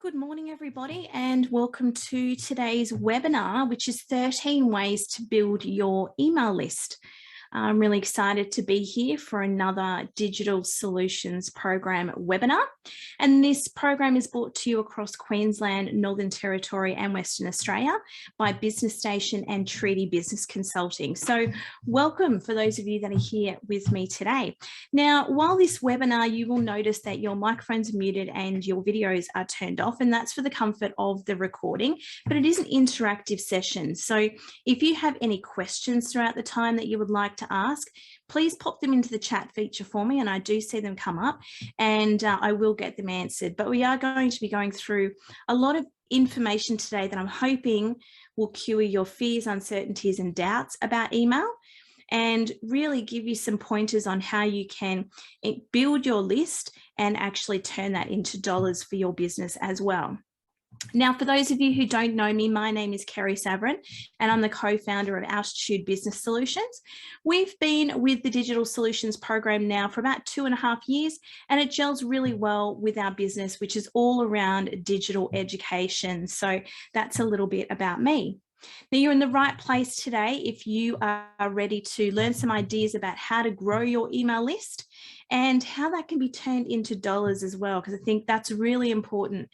Good morning, everybody, and welcome to today's webinar, which is 13 ways to build your email list. I'm really excited to be here for another Digital Solutions Program webinar. And this program is brought to you across Queensland, Northern Territory and Western Australia by Business Station and Treaty Business Consulting. So welcome for those of you that are here with me today. Now, while this webinar, you will notice that your microphones are muted and your videos are turned off, and that's for the comfort of the recording, but it is an interactive session. So if you have any questions throughout the time that you would like to ask, please pop them into the chat feature for me, and I do see them come up, and I will get them answered. But we are going to be going through a lot of information today that I'm hoping will cure your fears, uncertainties and doubts about email, and really give you some pointers on how you can build your list and actually turn that into dollars for your business as well. Now, for those of you who don't know me, my name is Kerrie and I'm the co-founder of Altitude Business Solutions. We've been with the Digital Solutions program now for about 2.5 years, and it gels really well with our business, which is all around digital education. So that's a little bit about me. Now, you're in the right place today if you are ready to learn some ideas about how to grow your email list and how that can be turned into dollars as well, because I think that's really important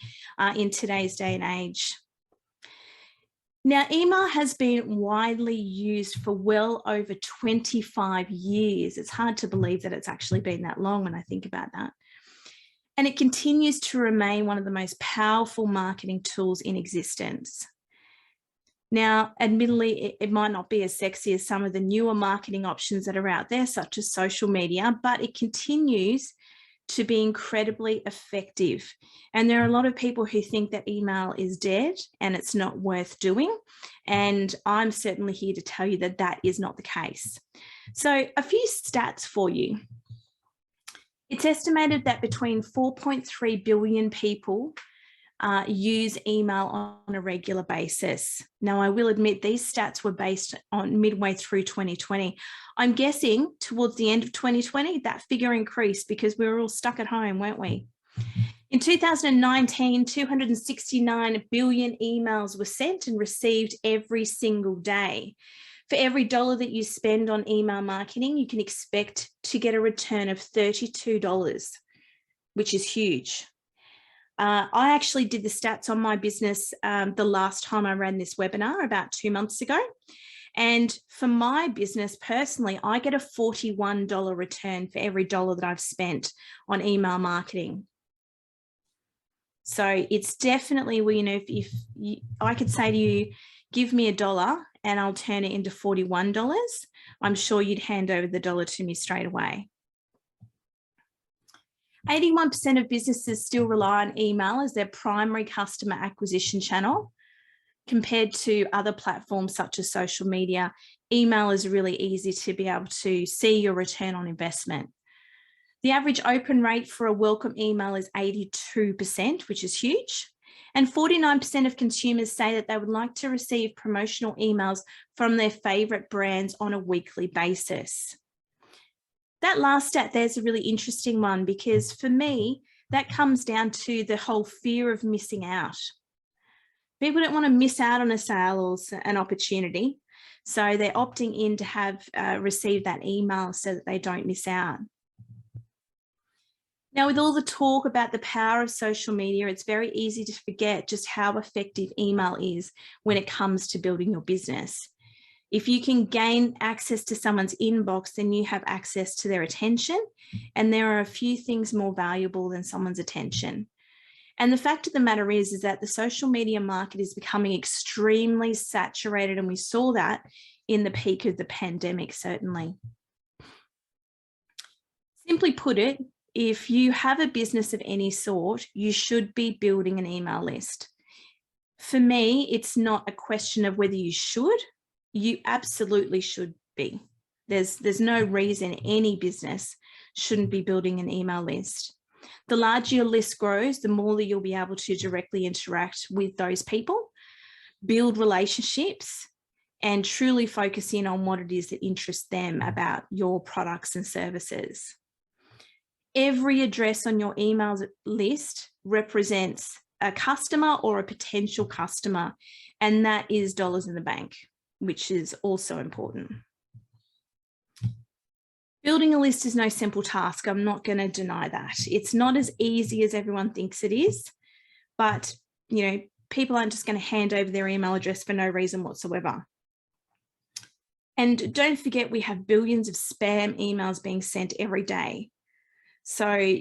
in today's day and age. Now, email has been widely used for well over 25 years. It's hard to believe that it's actually been that long when I think about that. And it continues to remain one of the most powerful marketing tools in existence. Now, admittedly, it might not be as sexy as some of the newer marketing options that are out there, such as social media, but it continues to be incredibly effective. And there are a lot of people who think that email is dead and it's not worth doing. And I'm certainly here to tell you that that is not the case. So a few stats for you. It's estimated that between 4.3 billion people use email on a regular basis. Now, I will admit these stats were based on midway through 2020. I'm guessing towards the end of 2020, that figure increased because we were all stuck at home, weren't we? In 2019, 269 billion emails were sent and received every single day. For every dollar that you spend on email marketing, you can expect to get a return of $32, which is huge. I actually did the stats on my business the last time I ran this webinar about 2 months ago. And for my business personally, I get a $41 return for every dollar that I've spent on email marketing. So it's definitely, well, you know, if I could say to you, give me $1 and I'll turn it into $41, I'm sure you'd hand over the dollar to me straight away. 81% of businesses still rely on email as their primary customer acquisition channel. Compared to other platforms such as social media, email is really easy to be able to see your return on investment. The average open rate for a welcome email is 82%, which is huge. And 49% of consumers say that they would like to receive promotional emails from their favorite brands on a weekly basis. That last stat there's a really interesting one, because for me, that comes down to the whole fear of missing out. People don't want to miss out on a sale or an opportunity, so they're opting in to have received that email so that they don't miss out. Now, with all the talk about the power of social media, it's very easy to forget just how effective email is when it comes to building your business. If you can gain access to someone's inbox, then you have access to their attention. And there are a few things more valuable than someone's attention. And the fact of the matter is that the social media market is becoming extremely saturated. And we saw that in the peak of the pandemic, certainly. Simply put it, if you have a business of any sort, you should be building an email list. For me, it's not a question of whether you should. You absolutely should be. There's no reason any business shouldn't be building an email list. The larger your list grows, the more that you'll be able to directly interact with those people, build relationships, and truly focus in on what it is that interests them about your products and services. Every address on your email list represents a customer or a potential customer, and that is dollars in the bank, which is also important. Building a list is no simple task. I'm not going to deny that. It's not as easy as everyone thinks it is, but people aren't just going to hand over their email address for no reason whatsoever. And don't forget, we have billions of spam emails being sent every day. So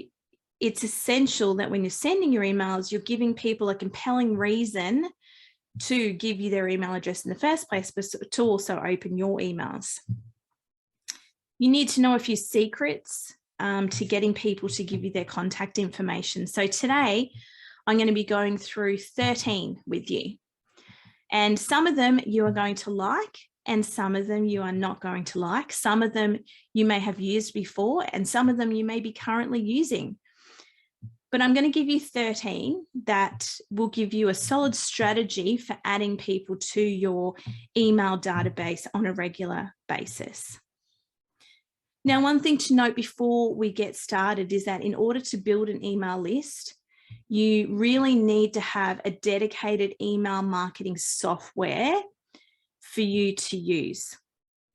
it's essential that when you're sending your emails, you're giving people a compelling reason to give you their email address in the first place, but to also open your emails. You need to know a few secrets to getting people to give you their contact information. So today, I'm going to be going through 13 with you. And some of them you are going to like, and some of them you are not going to like. Some of them you may have used before, and some of them you may be currently using. But I'm going to give you 13 that will give you a solid strategy for adding people to your email database on a regular basis. Now, one thing to note before we get started is that in order to build an email list, you really need to have a dedicated email marketing software for you to use.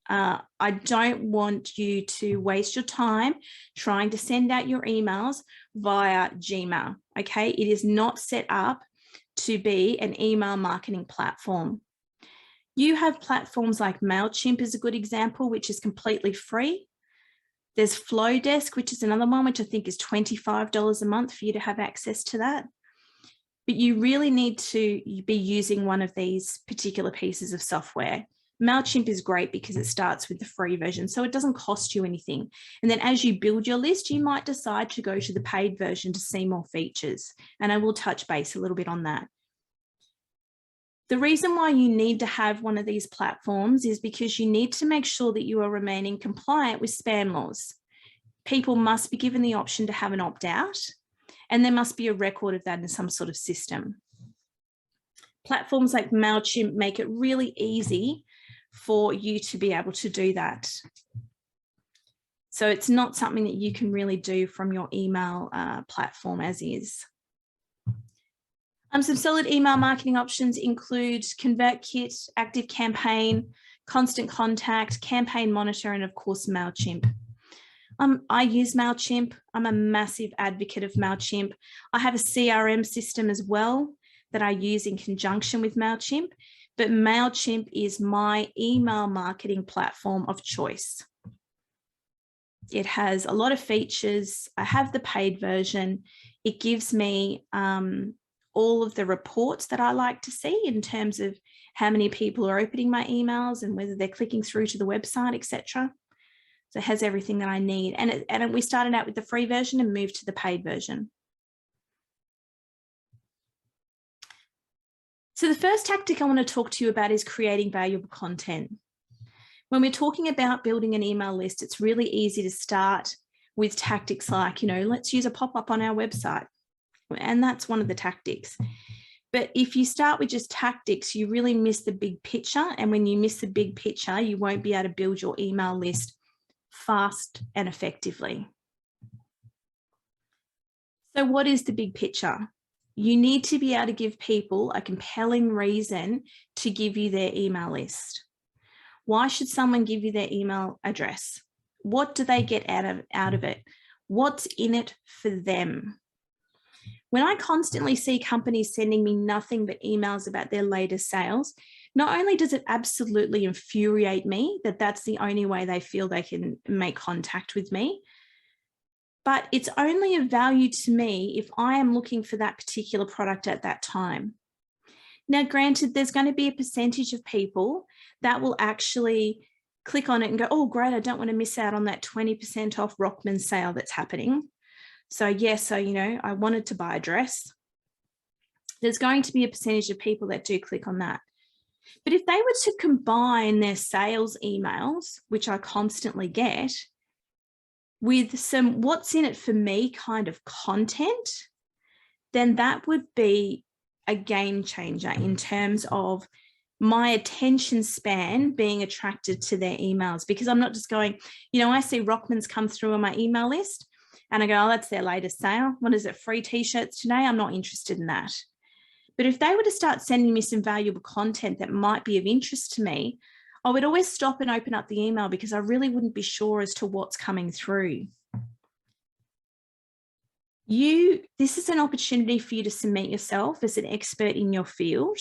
I don't want you to waste your time trying to send out your emails via Gmail, okay? It is not set up to be an email marketing platform. You have platforms like MailChimp is a good example, which is completely free. There's Flowdesk, which is another one, which I think is $25 a month for you to have access to that. But you really need to be using one of these particular pieces of software. MailChimp is great because it starts with the free version, so it doesn't cost you anything. And then as you build your list, you might decide to go to the paid version to see more features. And I will touch base a little bit on that. The reason why you need to have one of these platforms is because you need to make sure that you are remaining compliant with spam laws. People must be given the option to have an opt-out, and there must be a record of that in some sort of system. Platforms like MailChimp make it really easy for you to be able to do that. So it's not something that you can really do from your email platform as is. Some solid email marketing options include ConvertKit, ActiveCampaign, Constant Contact, Campaign Monitor, and of course, MailChimp. I use MailChimp. I'm a massive advocate of MailChimp. I have a CRM system as well that I use in conjunction with MailChimp, but MailChimp is my email marketing platform of choice. It has a lot of features. I have the paid version. It gives me all of the reports that I like to see in terms of how many people are opening my emails and whether they're clicking through to the website, etc. So it has everything that I need. And we started out with the free version and moved to the paid version. So the first tactic I want to talk to you about is creating valuable content. When we're talking about building an email list, it's really easy to start with tactics like, let's use a pop-up on our website. And that's one of the tactics. But if you start with just tactics, you really miss the big picture. And when you miss the big picture, you won't be able to build your email list fast and effectively. So what is the big picture? You need to be able to give people a compelling reason to give you their email list. Why should someone give you their email address? What do they get out of it? What's in it for them? When I constantly see companies sending me nothing but emails about their latest sales, not only does it absolutely infuriate me that that's the only way they feel they can make contact with me, but it's only of value to me if I am looking for that particular product at that time. Now, granted, there's going to be a percentage of people that will actually click on it and go, oh, great, I don't want to miss out on that 20% off Rockman sale that's happening. So I wanted to buy a dress. There's going to be a percentage of people that do click on that. But if they were to combine their sales emails, which I constantly get, with some what's in it for me kind of content, then that would be a game changer in terms of my attention span being attracted to their emails, because I'm not just going, I see Rockman's come through on my email list and I go, oh, that's their latest sale. What is it? Free t-shirts today? I'm not interested in that. But if they were to start sending me some valuable content that might be of interest to me, I would always stop and open up the email because I really wouldn't be sure as to what's coming through. This is an opportunity for you to cement yourself as an expert in your field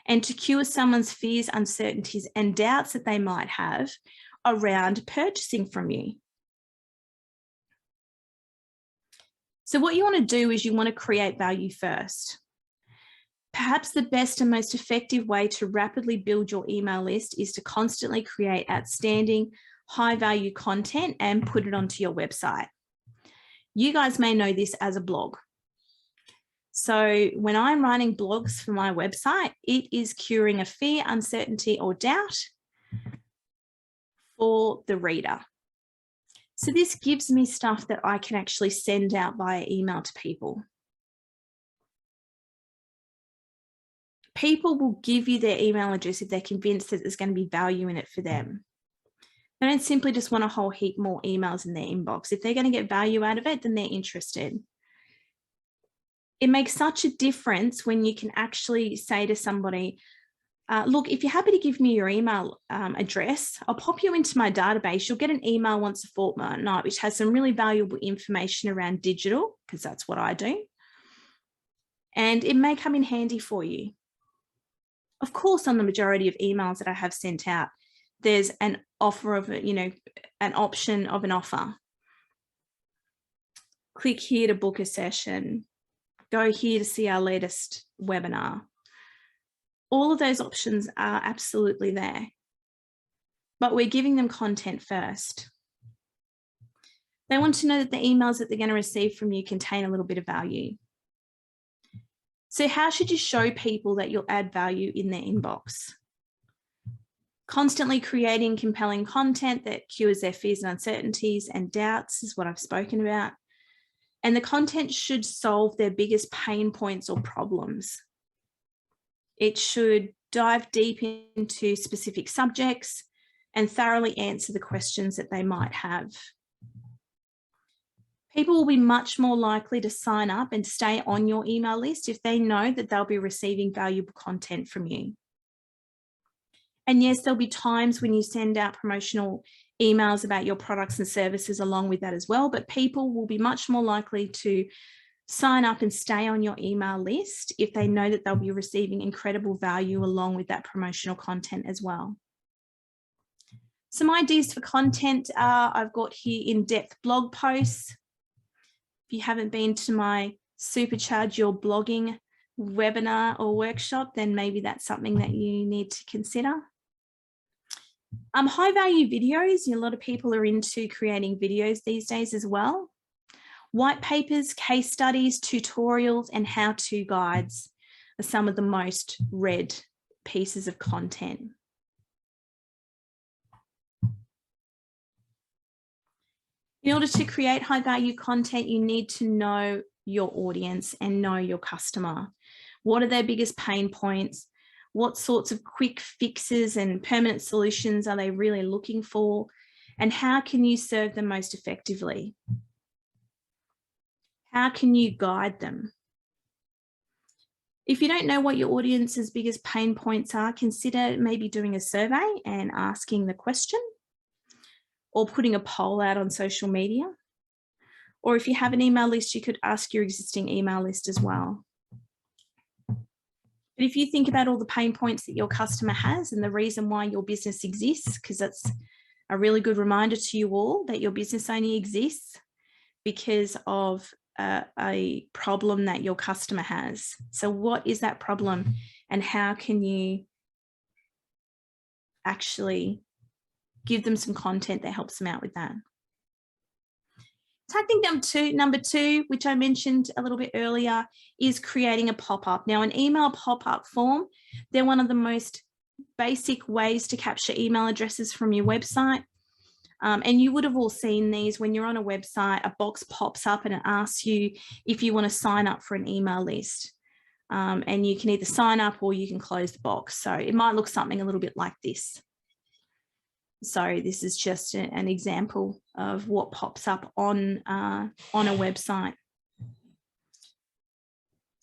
and to cure someone's fears, uncertainties, and doubts that they might have around purchasing from you. So what you want to do is you want to create value first. Perhaps the best and most effective way to rapidly build your email list is to constantly create outstanding, high-value content and put it onto your website. You guys may know this as a blog. So when I'm writing blogs for my website, it is curing a fear, uncertainty, or doubt for the reader. So this gives me stuff that I can actually send out via email to people. People will give you their email address if they're convinced that there's going to be value in it for them. They don't simply just want a whole heap more emails in their inbox. If they're going to get value out of it, then they're interested. It makes such a difference when you can actually say to somebody, look, if you're happy to give me your email address, I'll pop you into my database. You'll get an email once a fortnight, which has some really valuable information around digital, because that's what I do. And it may come in handy for you. Of course, on the majority of emails that I have sent out, there's an offer of, an option of an offer. Click here to book a session. Go here to see our latest webinar. All of those options are absolutely there, but we're giving them content first. They want to know that the emails that they're going to receive from you contain a little bit of value. So how should you show people that you'll add value in their inbox? Constantly creating compelling content that cures their fears and uncertainties and doubts is what I've spoken about. And the content should solve their biggest pain points or problems. It should dive deep into specific subjects and thoroughly answer the questions that they might have. People will be much more likely to sign up and stay on your email list if they know that they'll be receiving valuable content from you. And yes, there'll be times when you send out promotional emails about your products and services along with that as well, but people will be much more likely to sign up and stay on your email list if they know that they'll be receiving incredible value along with that promotional content as well. Some ideas for content I've got here: in-depth blog posts. If you haven't been to my Supercharge Your Blogging webinar or workshop, then maybe that's something that you need to consider. High value videos. A lot of people are into creating videos these days as well. White papers, case studies, tutorials, and how-to guides are some of the most read pieces of content. In order to create high value content, you need to know your audience and know your customer. What are their biggest pain points? What sorts of quick fixes and permanent solutions are they really looking for? And how can you serve them most effectively? How can you guide them? If you don't know what your audience's biggest pain points are, consider maybe doing a survey and asking the question, or putting a poll out on social media. Or if you have an email list, you could ask your existing email list as well. But if you think about all the pain points that your customer has and the reason why your business exists, because that's a really good reminder to you all that your business only exists because of a problem that your customer has. So what is that problem and how can you actually give them some content that helps them out with that? Tactic number two, which I mentioned a little bit earlier, is creating a pop-up. Now, an email pop-up form, they're one of the most basic ways to capture email addresses from your website. And you would have all seen these when you're on a website, a box pops up and it asks you if you want to sign up for an email list. And you can either sign up or you can close the box. So it might look something a little bit like this. So this is just an example of what pops up on a website.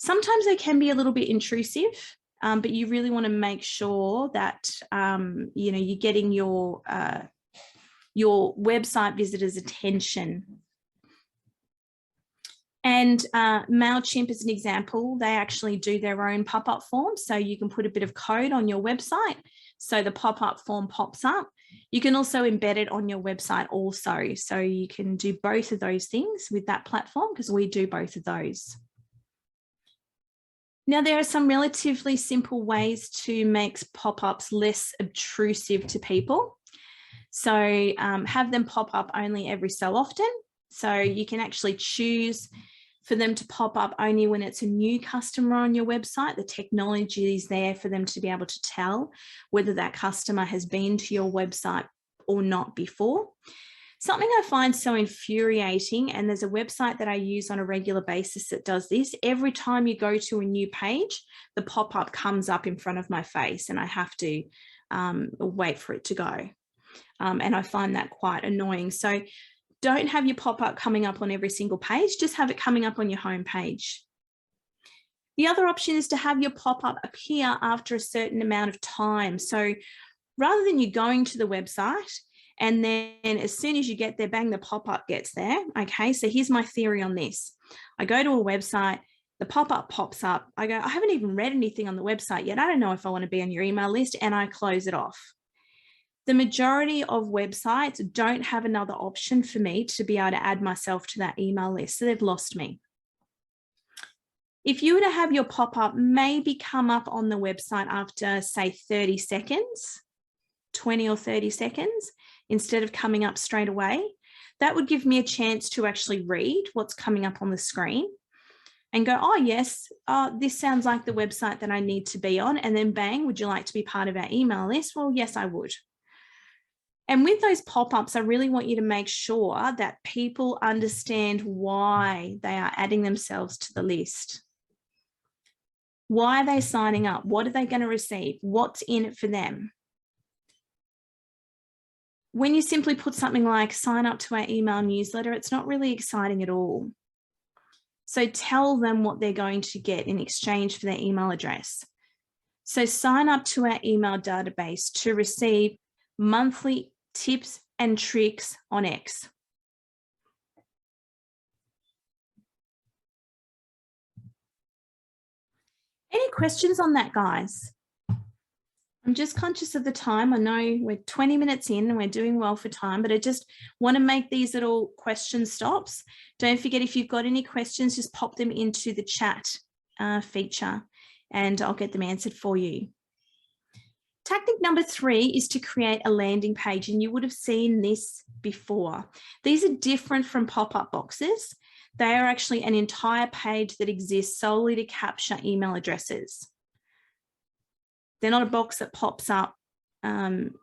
Sometimes they can be a little bit intrusive, but you really want to make sure that you're getting your website visitors' attention. And MailChimp is an example. They actually do their own pop-up form. So you can put a bit of code on your website. So the pop-up form pops up. You can also embed it on your website also. So you can do both of those things with that platform, because we do both of those. Now, there are some relatively simple ways to make pop-ups less obtrusive to people. So have them pop up only every so often. So you can actually choose for them to pop up only when it's a new customer on your website. The technology is there for them to be able to tell whether that customer has been to your website or not before. Something I find so infuriating, and there's a website that I use on a regular basis that does this. Every time you go to a new page, the pop-up comes up in front of my face and I have to wait for it to go. And I find that quite annoying. So don't have your pop-up coming up on every single page, just have it coming up on your home page. The other option is to have your pop-up appear after a certain amount of time. So rather than you going to the website and then as soon as you get there, bang, the pop-up gets there. Okay, so here's my theory on this. I go to a website, the pop-up pops up. I go, I haven't even read anything on the website yet. I don't know if I want to be on your email list, and I close it off. The majority of websites don't have another option for me to be able to add myself to that email list, so they've lost me. If you were to have your pop-up maybe come up on the website after, say, 30 seconds, 20 or 30 seconds, instead of coming up straight away, that would give me a chance to actually read what's coming up on the screen and go, oh, yes, this sounds like the website that I need to be on. And then bang, would you like to be part of our email list? Well, yes, I would. And with those pop-ups, I really want you to make sure that people understand why they are adding themselves to the list. Why are they signing up? What are they going to receive? What's in it for them? When you simply put something like sign up to our email newsletter, it's not really exciting at all. So tell them what they're going to get in exchange for their email address. So sign up to our email database to receive monthly tips and tricks on X. Any questions on that, guys? I'm just conscious of the time. I know we're 20 minutes in and we're doing well for time, but I just want to make these little question stops. Don't forget, if you've got any questions, just pop them into the chat feature and I'll get them answered for you. Tactic number 3 is to create a landing page, and you would have seen this before. These are different from pop-up boxes. They are actually an entire page that exists solely to capture email addresses. They're not a box that pops up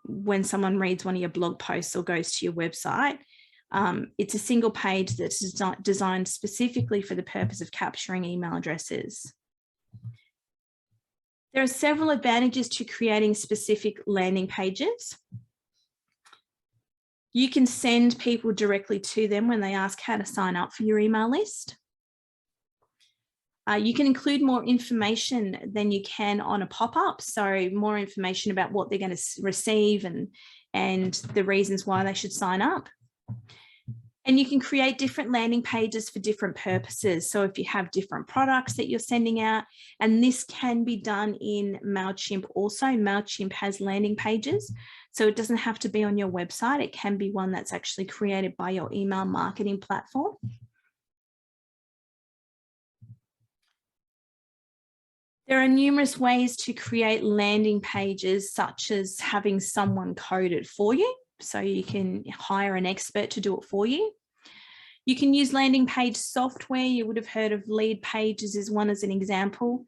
when someone reads one of your blog posts or goes to your website. It's a single page that's designed specifically for the purpose of capturing email addresses. There are several advantages to creating specific landing pages. You can send people directly to them when they ask how to sign up for your email list. You can include more information than you can on a pop-up, so more information about what they're going to receive and the reasons why they should sign up. And you can create different landing pages for different purposes. So if you have different products that you're sending out, and this can be done in MailChimp also. MailChimp has landing pages, so it doesn't have to be on your website. It can be one that's actually created by your email marketing platform. There are numerous ways to create landing pages, such as having someone code it for you. So you can hire an expert to do it for you. You can use landing page software. You would have heard of Lead Pages as an example.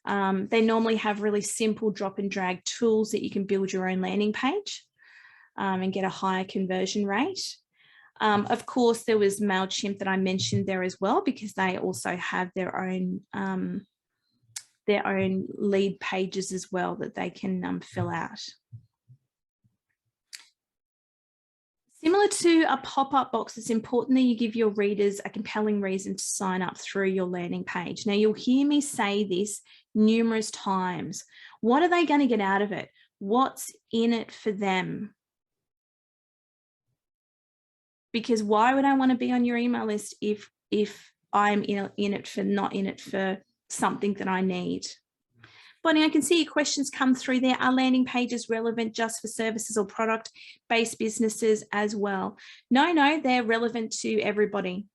They normally have really simple drop and drag tools that you can build your own landing page and get a higher conversion rate. Of course, there was MailChimp that I mentioned there as well, because they also have their own lead pages as well that they can fill out. Similar to a pop-up box, it's important that you give your readers a compelling reason to sign up through your landing page. Now, you'll hear me say this numerous times. What are they going to get out of it? What's in it for them? Because why would I want to be on your email list if I'm not in it for something that I need? Bonnie, I can see your questions come through there. Are landing pages relevant just for services or product-based businesses as well? No, they're relevant to everybody.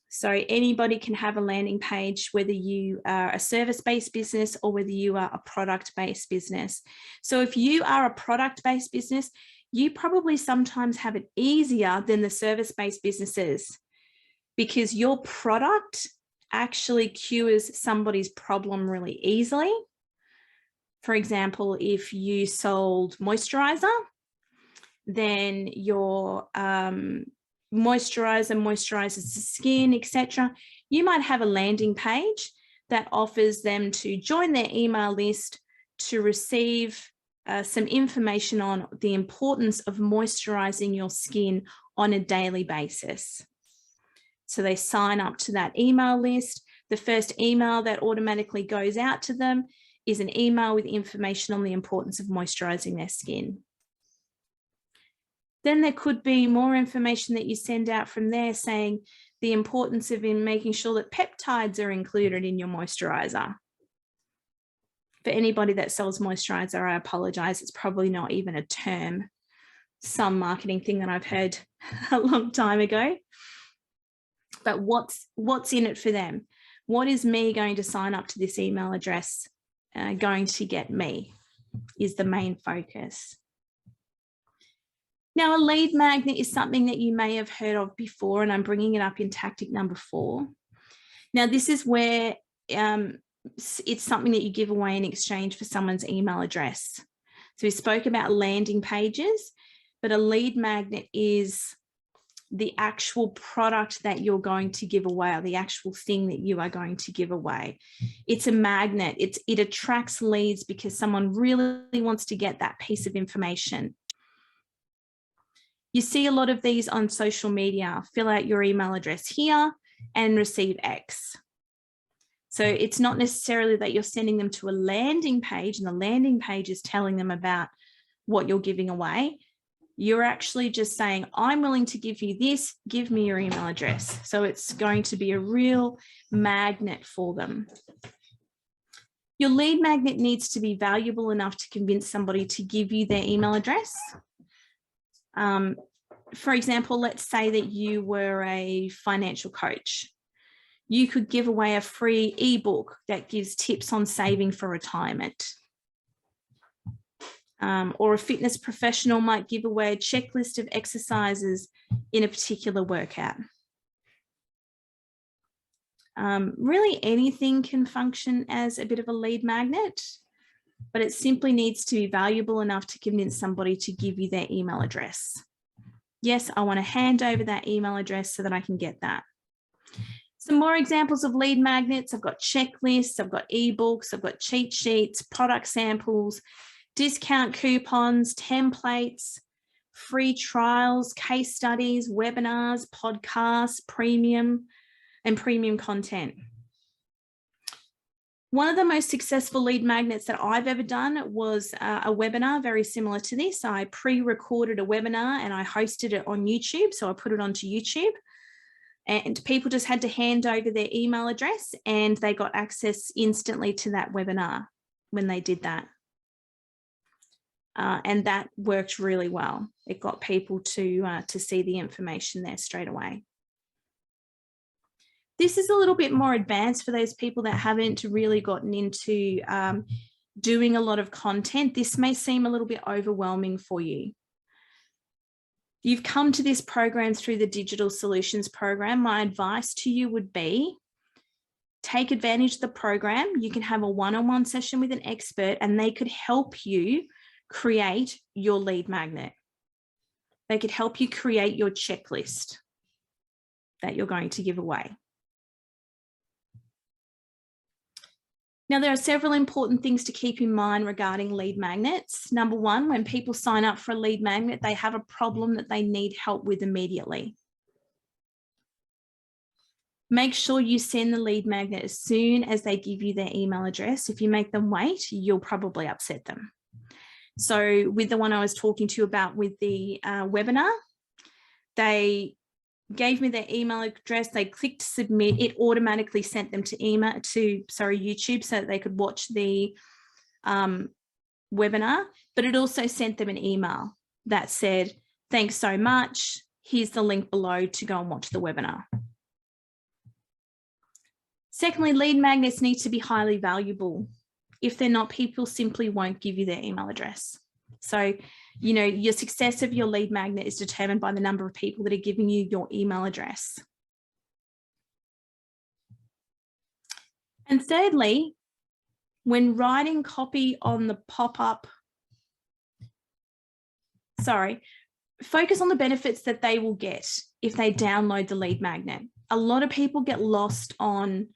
So anybody can have a landing page, whether you are a service-based business or whether you are a product-based business. So if you are a product-based business, you probably sometimes have it easier than the service-based businesses because your product actually cures somebody's problem really easily. For example, if you sold moisturizer, then your moisturizer moisturizes the skin, etc. You might have a landing page that offers them to join their email list to receive some information on the importance of moisturizing your skin on a daily basis. So they sign up to that email list. The first email that automatically goes out to them is an email with information on the importance of moisturizing their skin. Then there could be more information that you send out from there saying the importance of making sure that peptides are included in your moisturizer. For anybody that sells moisturizer, I apologize, it's probably not even a term, some marketing thing that I've heard a long time ago. But what's in it for them? What is me going to sign up to this email address going to get me is the main focus. Now, a lead magnet is something that you may have heard of before, and I'm bringing it up in tactic number 4. Now, this is where it's something that you give away in exchange for someone's email address. So we spoke about landing pages, but a lead magnet is the actual product that you're going to give away, or the actual thing that you are going to give away. It's a magnet. It attracts leads because someone really wants to get that piece of information. You see a lot of these on social media. Fill out your email address here and receive X. So it's not necessarily that you're sending them to a landing page and the landing page is telling them about what you're giving away. You're actually just saying, I'm willing to give you this, give me your email address. So it's going to be a real magnet for them. Your lead magnet needs to be valuable enough to convince somebody to give you their email address. For example, let's say that you were a financial coach. You could give away a free ebook that gives tips on saving for retirement. Or a fitness professional might give away a checklist of exercises in a particular workout. Really anything can function as a bit of a lead magnet, but it simply needs to be valuable enough to convince somebody to give you their email address. Yes, I want to hand over that email address so that I can get that. Some more examples of lead magnets. I've got checklists, I've got ebooks, I've got cheat sheets, product samples, discount coupons, templates, free trials, case studies, webinars, podcasts, premium content. One of the most successful lead magnets that I've ever done was a webinar very similar to this. I pre-recorded a webinar and I hosted it on YouTube. So I put it onto YouTube and people just had to hand over their email address and they got access instantly to that webinar when they did that. And that worked really well. It got people to see the information there straight away. This is a little bit more advanced for those people that haven't really gotten into doing a lot of content. This may seem a little bit overwhelming for you. You've come to this program through the Digital Solutions program. My advice to you would be take advantage of the program. You can have a one-on-one session with an expert and they could help you create your lead magnet. They could help you create your checklist that you're going to give away. Now, there are several important things to keep in mind regarding lead magnets. Number one, when people sign up for a lead magnet, they have a problem that they need help with immediately. Make sure you send the lead magnet as soon as they give you their email address. If you make them wait, you'll probably upset them. So with the one I was talking to you about with the webinar, they gave me their email address, they clicked submit, it automatically sent them to YouTube so that they could watch the webinar, but it also sent them an email that said, thanks so much, here's the link below to go and watch the webinar. Secondly, lead magnets need to be highly valuable. If they're not, people simply won't give you their email address. So, you know, your success of your lead magnet is determined by the number of people that are giving you your email address. And thirdly, when writing copy on the pop-up, focus on the benefits that they will get if they download the lead magnet. A lot of people get lost on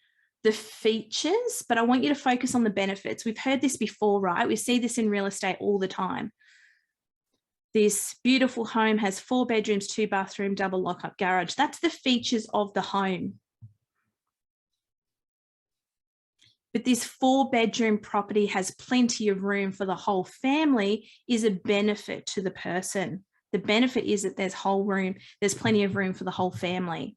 the features, but I want you to focus on the benefits. We've heard this before, right? We see this in real estate all the time. This beautiful home has 4 bedrooms, 2 bathrooms, double lock-up garage. That's the features of the home. But this 4-bedroom property has plenty of room for the whole family is a benefit to the person. The benefit is that there's plenty of room for the whole family.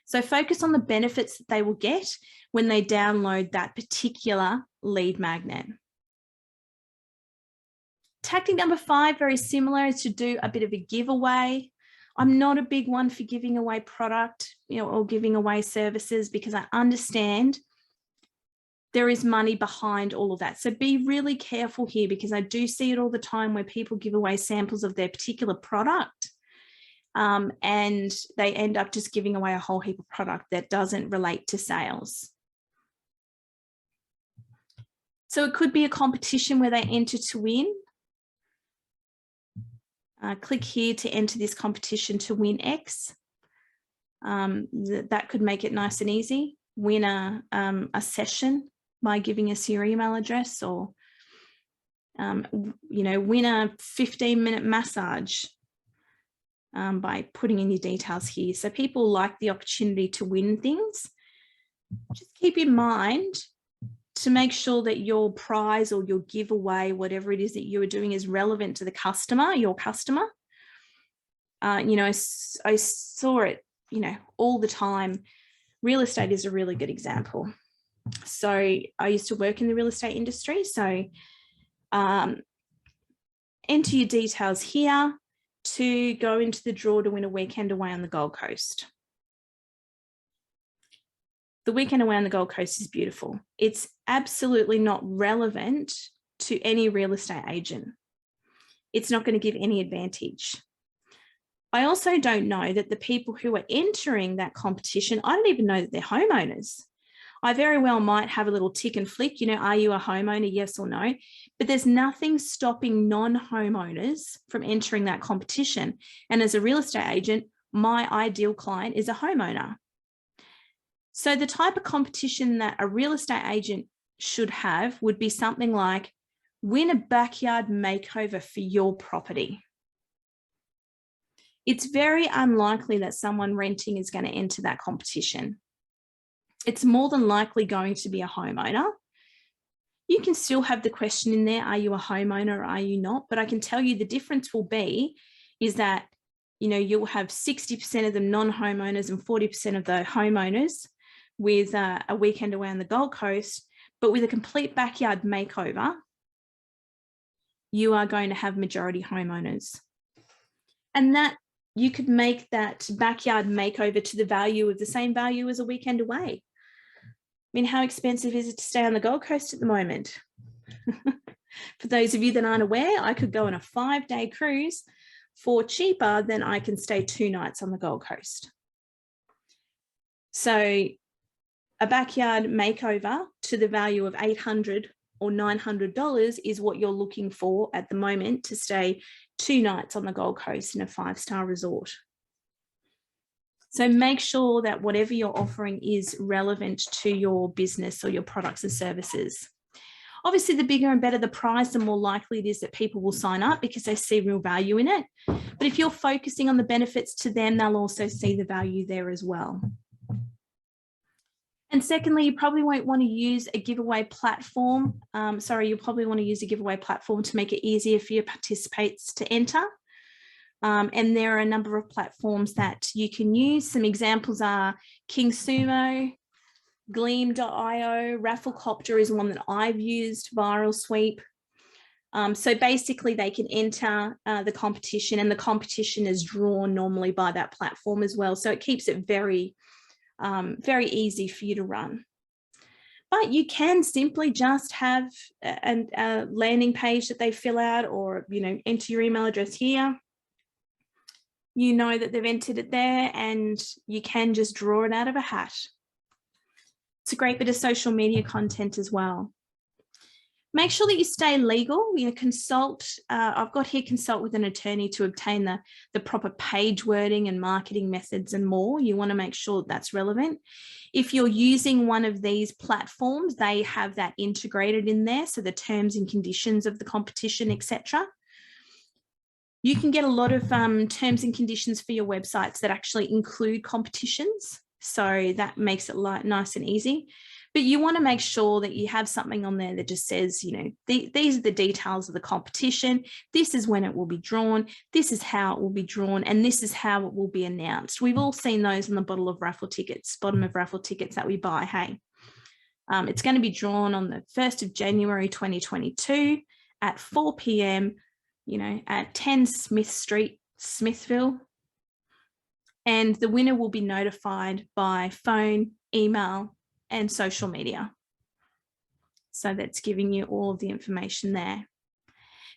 So focus on the benefits that they will get when they download that particular lead magnet. Tactic number 5, very similar, is to do a bit of a giveaway. I'm not a big one for giving away product, or giving away services, because I understand there is money behind all of that. So be really careful here, because I do see it all the time where people give away samples of their particular product and they end up just giving away a whole heap of product that doesn't relate to sales. So it could be a competition where they enter to win. Click here to enter this competition to win X. That could make it nice and easy. Win a session by giving us your email address, or win a 15-minute massage by putting in your details here. So people like the opportunity to win things. Just keep in mind to make sure that your prize or your giveaway, whatever it is that you are doing, is relevant to the customer, your customer. I saw it, all the time. Real estate is a really good example. So I used to work in the real estate industry. So enter your details here to go into the draw to win a weekend away on the Gold Coast. The weekend away on the Gold Coast is beautiful. It's absolutely not relevant to any real estate agent. It's not going to give any advantage. I also don't know that the people who are entering that competition, I don't even know that they're homeowners. I very well might have a little tick and flick, are you a homeowner, yes or no? But there's nothing stopping non-homeowners from entering that competition. And as a real estate agent, my ideal client is a homeowner. So the type of competition that a real estate agent should have would be something like win a backyard makeover for your property. It's very unlikely that someone renting is going to enter that competition. It's more than likely going to be a homeowner. You can still have the question in there, are you a homeowner or are you not? But I can tell you the difference will be is that, you'll have 60% of them non-homeowners and 40% of the homeowners with a weekend away on the Gold Coast, but with a complete backyard makeover, you are going to have majority homeowners. And that you could make that backyard makeover to the same value as a weekend away. I mean, how expensive is it to stay on the Gold Coast at the moment? For those of you that aren't aware, I could go on a 5-day cruise for cheaper than I can stay 2 nights on the Gold Coast. So a backyard makeover to the value of $800 or $900 is what you're looking for at the moment to stay 2 nights on the Gold Coast in a 5-star resort. So make sure that whatever you're offering is relevant to your business or your products and services. Obviously, the bigger and better the price, the more likely it is that people will sign up because they see real value in it. But if you're focusing on the benefits to them, they'll also see the value there as well. And secondly, you probably won't want to use a giveaway platform. You'll probably want to use a giveaway platform to make it easier for your participants to enter. And there are a number of platforms that you can use. Some examples are King Sumo, Gleam.io, Rafflecopter is one that I've used, Viral Sweep. So basically they can enter the competition, and the competition is drawn normally by that platform as well. So it keeps it very easy for you to run. But you can simply just have a landing page that they fill out, or, enter your email address here. You know that they've entered it there, and you can just draw it out of a hat. It's a great bit of social media content as well. Make sure that you stay legal. Consult. I've got here, consult with an attorney to obtain the proper page wording and marketing methods and more. You want to make sure that that's relevant. If you're using one of these platforms, they have that integrated in there. So the terms and conditions of the competition, etc. You can get a lot of terms and conditions for your websites that actually include competitions. So that makes it nice and easy. But you want to make sure that you have something on there that just says, these are the details of the competition. This is when it will be drawn. This is how it will be drawn. And this is how it will be announced. We've all seen those on the bottom of raffle tickets that we buy. Hey, it's going to be drawn on the 1st of January, 2022 at 4 p.m., at 10 Smith Street, Smithville. And the winner will be notified by phone, email, and social media. So that's giving you all of the information there.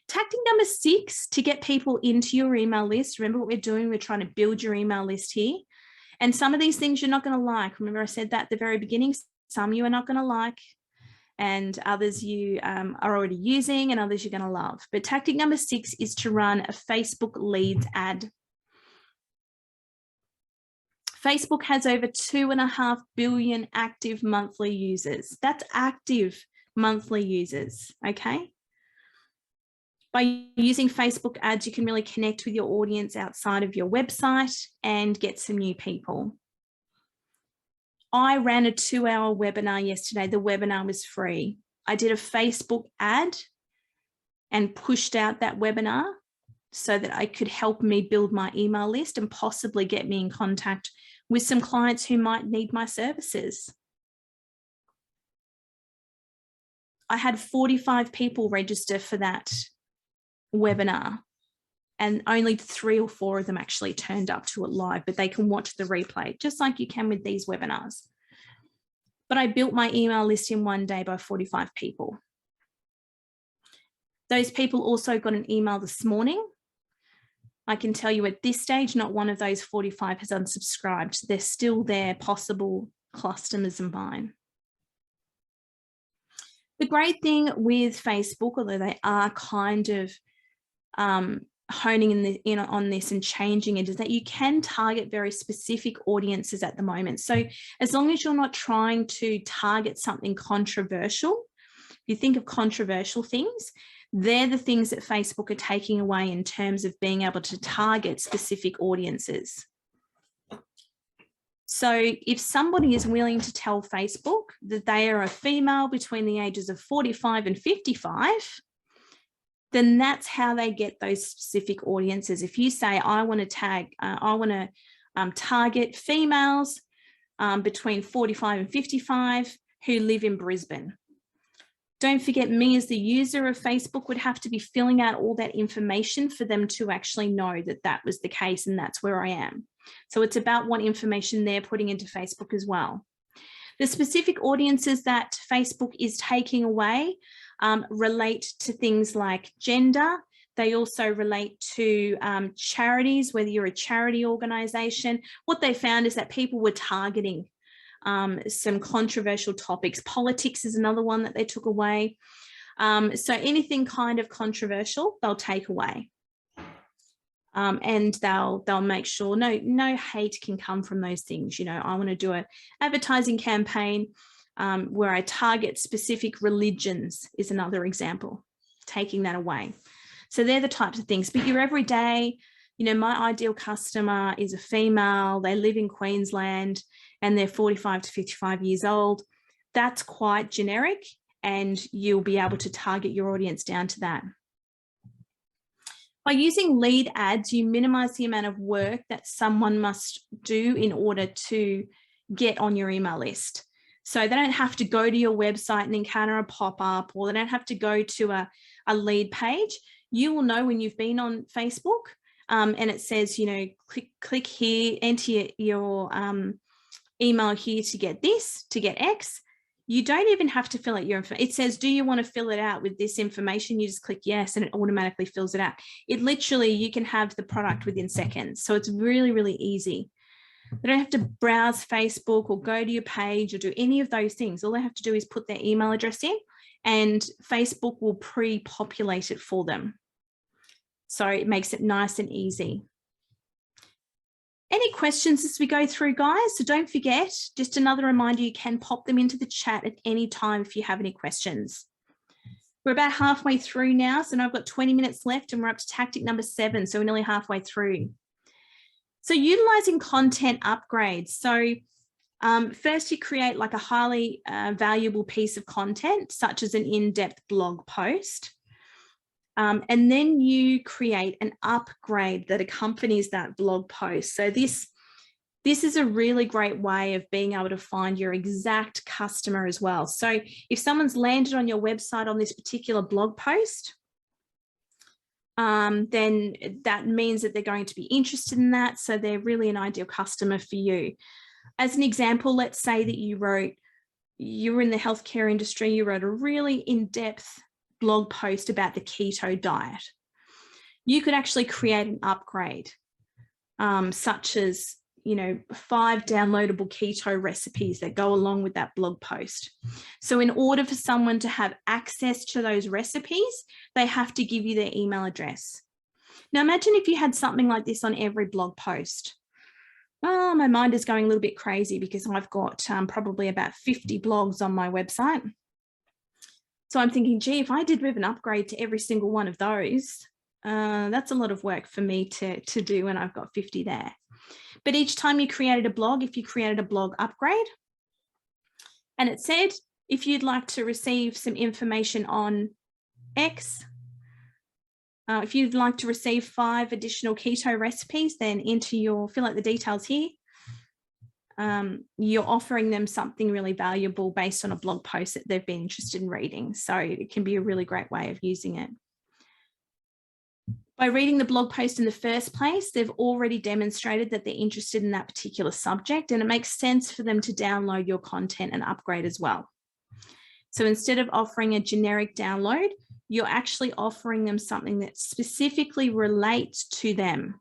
Tactic number 6, to get people into your email list. Remember what we're doing? We're trying to build your email list here. And some of these things you're not going to like. Remember I said that at the very beginning, some you are not going to like, and others you are already using, and others you're going to love. But tactic number 6 is to run a Facebook leads ad. Facebook has over 2.5 billion active monthly users. That's active monthly users, okay? By using Facebook ads, you can really connect with your audience outside of your website and get some new people. I ran a 2-hour webinar yesterday. The webinar was free. I did a Facebook ad and pushed out that webinar so that it could help me build my email list and possibly get me in contact with some clients who might need my services. I had 45 people register for that webinar, and only 3 or 4 of them actually turned up to it live, but they can watch the replay, just like you can with these webinars. But I built my email list in one day by 45 people. Those people also got an email this morning. I can tell you at this stage, not one of those 45 has unsubscribed. They're still there, possible customers of mine. The great thing with Facebook, although they are kind of honing in on this and changing it, is that you can target very specific audiences at the moment. So as long as you're not trying to target something controversial, if you think of controversial things, they're the things that Facebook are taking away in terms of being able to target specific audiences. So if somebody is willing to tell Facebook that they are a female between the ages of 45 and 55, then that's how they get those specific audiences. If you say, I want to target females between 45 and 55 who live in Brisbane. Don't forget, me as the user of Facebook would have to be filling out all that information for them to actually know that that was the case and that's where I am. So it's about what information they're putting into Facebook as well. The specific audiences that Facebook is taking away relate to things like gender. They also relate to charities, whether you're a charity organisation. What they found is that people were targeting some controversial topics. Politics is another one that they took away. So anything kind of controversial, they'll take away. And they'll make sure no hate can come from those things. You know, I want to do an advertising campaign where I target specific religions is another example, taking that away. So they're the types of things. But your everyday, you know, my ideal customer is a female, they live in Queensland and they're 45 to 55 years old. That's quite generic, and you'll be able to target your audience down to that. By using lead ads, you minimize the amount of work that someone must do in order to get on your email list. So they don't have to go to your website and encounter a pop-up, or they don't have to go to a lead page. You will know when you've been on Facebook and it says, you know, click here, enter your email here to get this, to get X. You don't even have to fill out your information. It says, do you want to fill it out with this information? You just click yes, and it automatically fills it out. It literally, you can have the product within seconds. So it's really, really easy. They don't have to browse Facebook or go to your page or do any of those things. All they have to do is put their email address in, and Facebook will pre-populate it for them. So it makes it nice and easy. Any questions as we go through, guys? So don't forget, just another reminder, you can pop them into the chat at any time if you have any questions. We're about halfway through now, so now I've got 20 minutes left and we're up to tactic number 7, so we're nearly halfway through. So utilizing content upgrades. So first you create like a highly valuable piece of content, such as an in-depth blog post. And then you create an upgrade that accompanies that blog post. So this is a really great way of being able to find your exact customer as well. So if someone's landed on your website on this particular blog post, then that means that they're going to be interested in that. So they're really an ideal customer for you. As an example, let's say that you were in the healthcare industry, you wrote a really in-depth blog post about the keto diet. You could actually create an upgrade, such as, you know, 5 downloadable keto recipes that go along with that blog post. So in order for someone to have access to those recipes, they have to give you their email address. Now imagine if you had something like this on every blog post. Oh, my mind is going a little bit crazy because I've got probably about 50 blogs on my website. So I'm thinking, gee, if I did with an upgrade to every single one of those, that's a lot of work for me to do when I've got 50 there. But each time you created a blog, if you created a blog upgrade, and it said, if you'd like to receive some information on X, if you'd like to receive 5 additional keto recipes, then fill out the details here. You're offering them something really valuable based on a blog post that they've been interested in reading. So it can be a really great way of using it. By reading the blog post in the first place, they've already demonstrated that they're interested in that particular subject, and it makes sense for them to download your content and upgrade as well. So instead of offering a generic download, you're actually offering them something that specifically relates to them.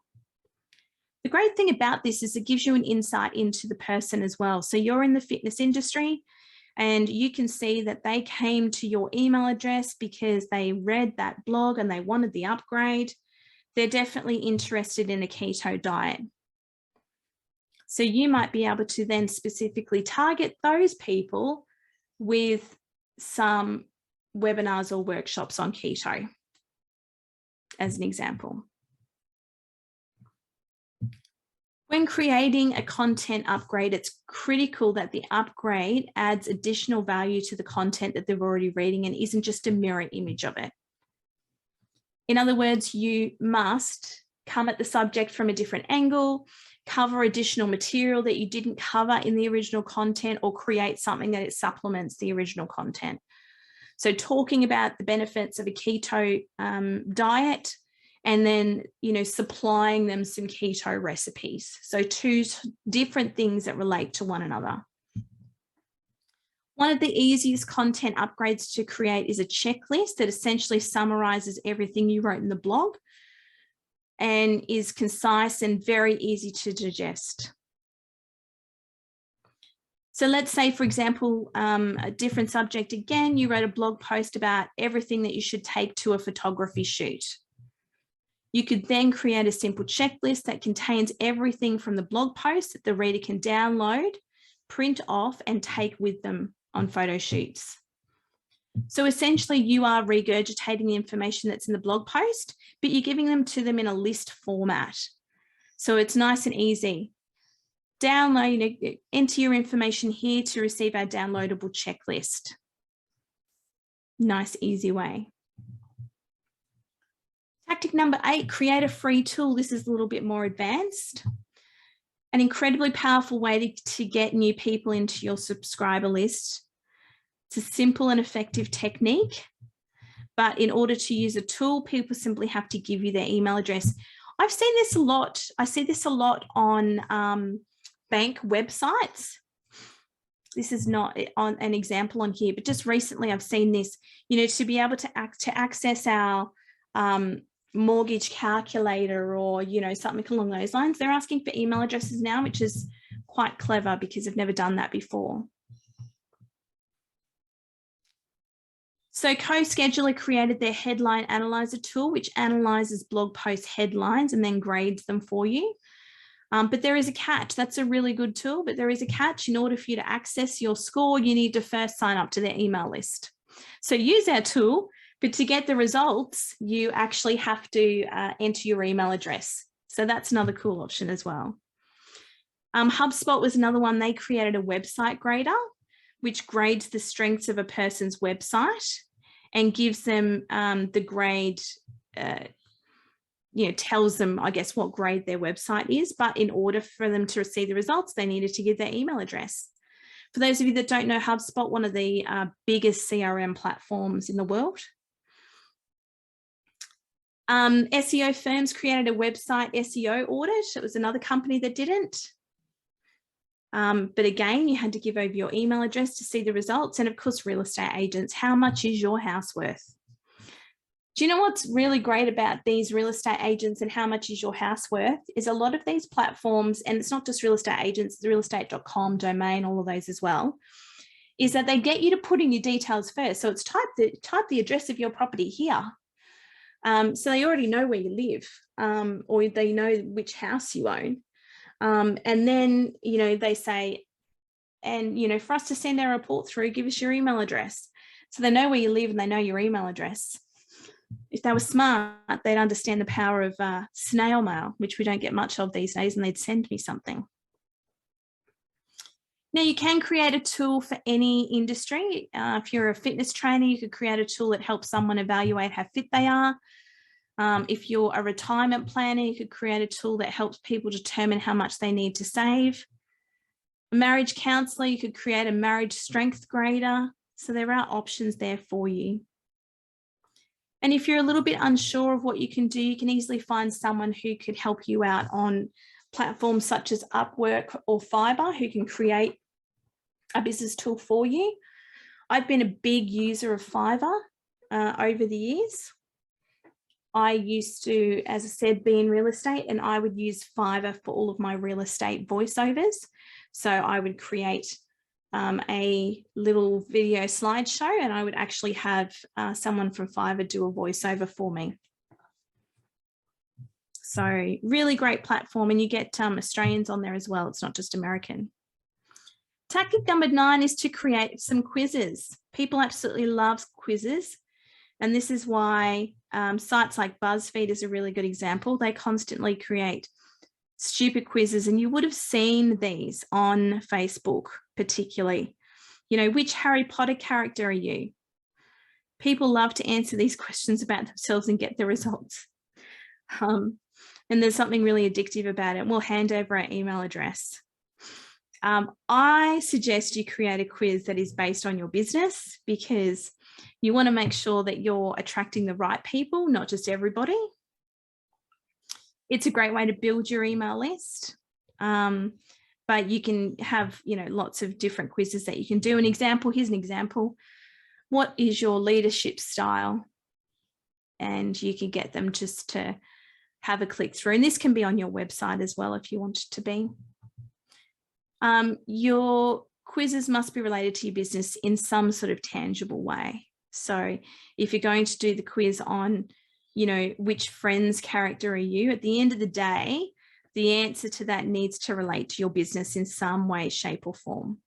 The great thing about this is it gives you an insight into the person as well. So you're in the fitness industry and you can see that they came to your email address because they read that blog and they wanted the upgrade. They're definitely interested in a keto diet. So you might be able to then specifically target those people with some webinars or workshops on keto, as an example. When creating a content upgrade, it's critical that the upgrade adds additional value to the content that they're already reading and isn't just a mirror image of it. In other words, you must come at the subject from a different angle, cover additional material that you didn't cover in the original content, or create something that it supplements the original content. So talking about the benefits of a keto diet, and then, you know, supplying them some keto recipes. So 2 different things that relate to one another. One of the easiest content upgrades to create is a checklist that essentially summarizes everything you wrote in the blog and is concise and very easy to digest. So let's say, for example, a different subject again, you wrote a blog post about everything that you should take to a photography shoot. You could then create a simple checklist that contains everything from the blog post that the reader can download, print off, and take with them on photo shoots. So essentially you are regurgitating the information that's in the blog post, but you're giving them to them in a list format. So it's nice and easy. Download, enter your information here to receive our downloadable checklist. Nice, easy way. Tactic number 8, create a free tool. This is a little bit more advanced. An incredibly powerful way to get new people into your subscriber list. It's a simple and effective technique, but in order to use a tool, people simply have to give you their email address. I've seen this a lot. I see this a lot on bank websites. This is not on an example on here, but just recently I've seen this, to be able to access our mortgage calculator or, something along those lines. They're asking for email addresses now, which is quite clever because I've never done that before. So CoScheduler created their headline analyzer tool, which analyzes blog post headlines and then grades them for you. But there is a catch. That's a really good tool, but there is a catch. In order for you to access your score, you need to first sign up to their email list. So use our tool, but to get the results, you actually have to enter your email address. So that's another cool option as well. Hubspot was another one. They created a website grader, which grades the strengths of a person's website and gives them the grade, tells them, I guess, what grade their website is. But in order for them to receive the results, they needed to give their email address. For those of you that don't know HubSpot, one of the biggest CRM platforms in the world. SEO firms created a website SEO audit. It was another company that didn't. But again, you had to give over your email address to see the results. And of course, real estate agents, how much is your house worth? Do you know what's really great about these real estate agents and how much is your house worth is a lot of these platforms, and it's not just real estate agents, the realestate.com domain, all of those as well, is that they get you to put in your details first. So it's type the address of your property here. So they already know where you live, or they know which house you own. And then, they say, and, for us to send our report through, give us your email address. So they know where you live and they know your email address. If they were smart, they'd understand the power of snail mail, which we don't get much of these days, and they'd send me something. Now, you can create a tool for any industry. If you're a fitness trainer, you could create a tool that helps someone evaluate how fit they are. If you're a retirement planner, you could create a tool that helps people determine how much they need to save. A marriage counsellor, you could create a marriage strength grader. So there are options there for you. And if you're a little bit unsure of what you can do, you can easily find someone who could help you out on platforms such as Upwork or Fiverr, who can create a business tool for you. I've been a big user of Fiverr over the years. I used to, as I said, be in real estate, and I would use Fiverr for all of my real estate voiceovers. So I would create a little video slideshow, and I would actually have someone from Fiverr do a voiceover for me. So really great platform, and you get Australians on there as well. It's not just American. Tactic number 9 is to create some quizzes. People absolutely love quizzes. And this is why sites like BuzzFeed is a really good example. They constantly create stupid quizzes, and you would have seen these on Facebook particularly. Which Harry Potter character are you? People love to answer these questions about themselves and get the results. And there's something really addictive about it. We'll hand over our email address. I suggest you create a quiz that is based on your business, because you want to make sure that you're attracting the right people, not just everybody. It's a great way to build your email list. But you can have, lots of different quizzes that you can do. Here's an example. What is your leadership style? And you can get them just to have a click through. And this can be on your website as well if you want it to be. Your quizzes must be related to your business in some sort of tangible way. So if you're going to do the quiz on, you know, which friend's character are you? At the end of the day, the answer to that needs to relate to your business in some way, shape, or form.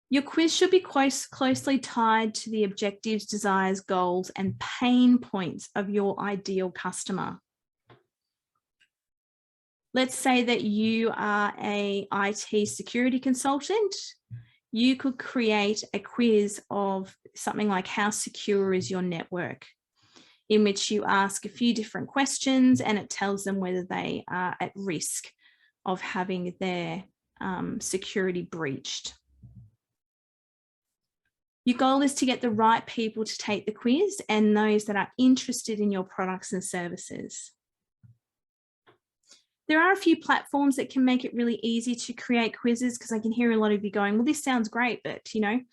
Your quiz should be closely tied to the objectives, desires, goals, and pain points of your ideal customer. Let's say that you are an IT security consultant. You could create a quiz of something like, how secure is your network? In which you ask a few different questions and it tells them whether they are at risk of having their security breached. Your goal is to get the right people to take the quiz and those that are interested in your products and services. There are a few platforms that can make it really easy to create quizzes, because I can hear a lot of you going, well, this sounds great, but you know, I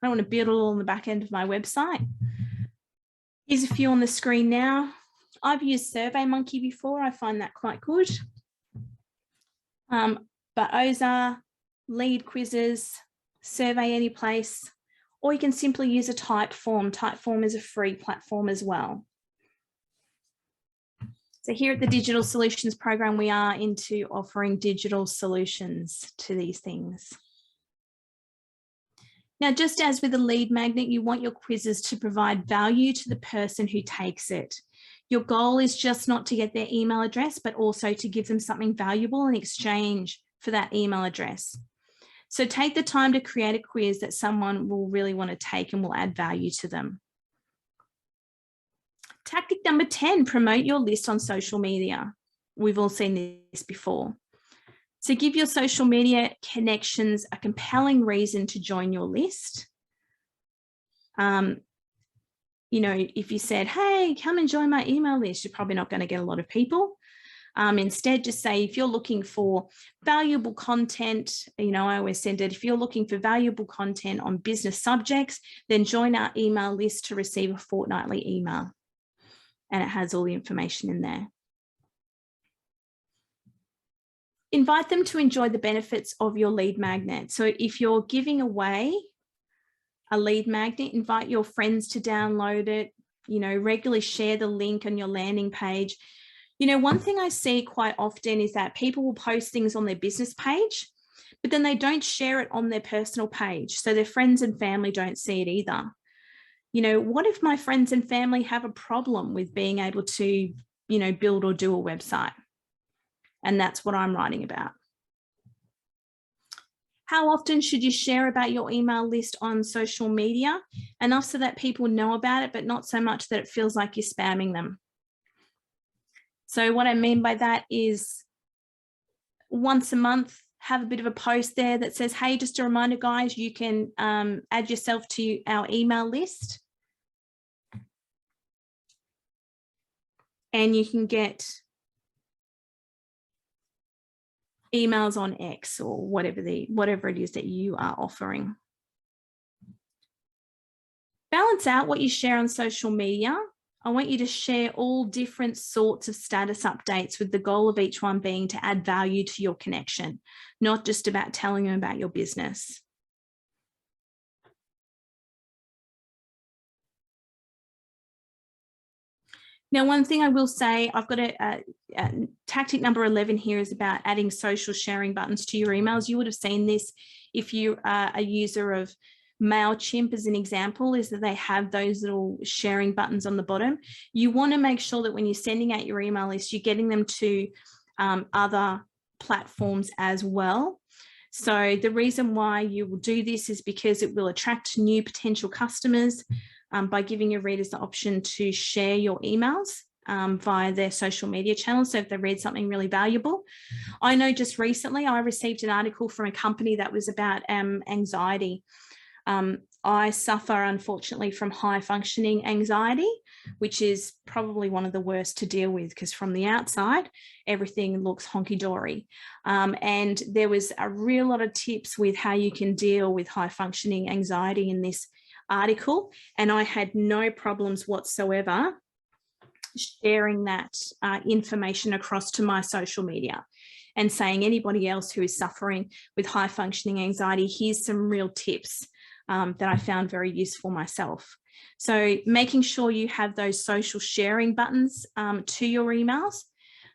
don't want to build it all on the back end of my website. Here's a few on the screen now. I've used SurveyMonkey before. I find that quite good. But Oza, Lead Quizzes, Survey Anyplace, or you can simply use a Typeform. Typeform is a free platform as well. So here at the Digital Solutions Program, we are into offering digital solutions to these things. Now, just as with a lead magnet, you want your quizzes to provide value to the person who takes it. Your goal is just not to get their email address, but also to give them something valuable in exchange for that email address. So take the time to create a quiz that someone will really want to take and will add value to them. Tactic number 10, promote your list on social media. We've all seen this before. So give your social media connections a compelling reason to join your list. You know, if you said, hey, come and join my email list, you're probably not going to get a lot of people. Instead, just say, if you're looking for valuable content, you know, I always send it, if you're looking for valuable content on business subjects, then join our email list to receive a fortnightly email. And it has all the information in there. Invite them to enjoy the benefits of your lead magnet. So if you're giving away a lead magnet, invite your friends to download it, you know, regularly share the link on your landing page. You know, one thing I see quite often is that people will post things on their business page, but then they don't share it on their personal page. So their friends and family don't see it either. You know, what if my friends and family have a problem with being able to, you know, build or do a website? And that's what I'm writing about. How often should you share about your email list on social media? Enough so that people know about it, but not so much that it feels like you're spamming them. So what I mean by that is once a month, have a bit of a post there that says, hey, just a reminder, guys, you can add yourself to our email list. And you can get emails on X or whatever it is that you are offering. Balance out what you share on social media. I want you to share all different sorts of status updates, with the goal of each one being to add value to your connection, not just about telling them about your business. Now, one thing I will say, I've got a tactic number 11 here is about adding social sharing buttons to your emails. You would have seen this if you are a user of MailChimp as an example, is that they have those little sharing buttons on the bottom. You want to make sure that when you're sending out your email list, you're getting them to other platforms as well. So the reason why you will do this is because it will attract new potential customers by giving your readers the option to share your emails via their social media channels. So if they read something really valuable. I know just recently I received an article from a company that was about anxiety. I suffer, unfortunately, from high functioning anxiety, which is probably one of the worst to deal with, because from the outside, everything looks honky-dory. And there was a real lot of tips with how you can deal with high functioning anxiety in this article. And I had no problems whatsoever sharing that information across to my social media and saying, anybody else who is suffering with high functioning anxiety, here's some real tips that I found very useful myself. So making sure you have those social sharing buttons to your emails,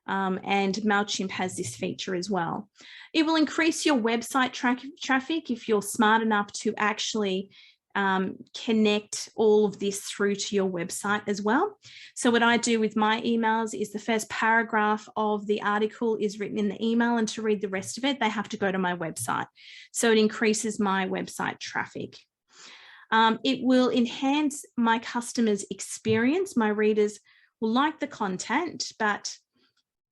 and MailChimp has this feature as well. It will increase your website traffic if you're smart enough to actually connect all of this through to your website as well. So what I do with my emails is the first paragraph of the article is written in the email, and to read the rest of it, they have to go to my website. So it increases my website traffic. It will enhance my customers' experience. My readers will like the content, but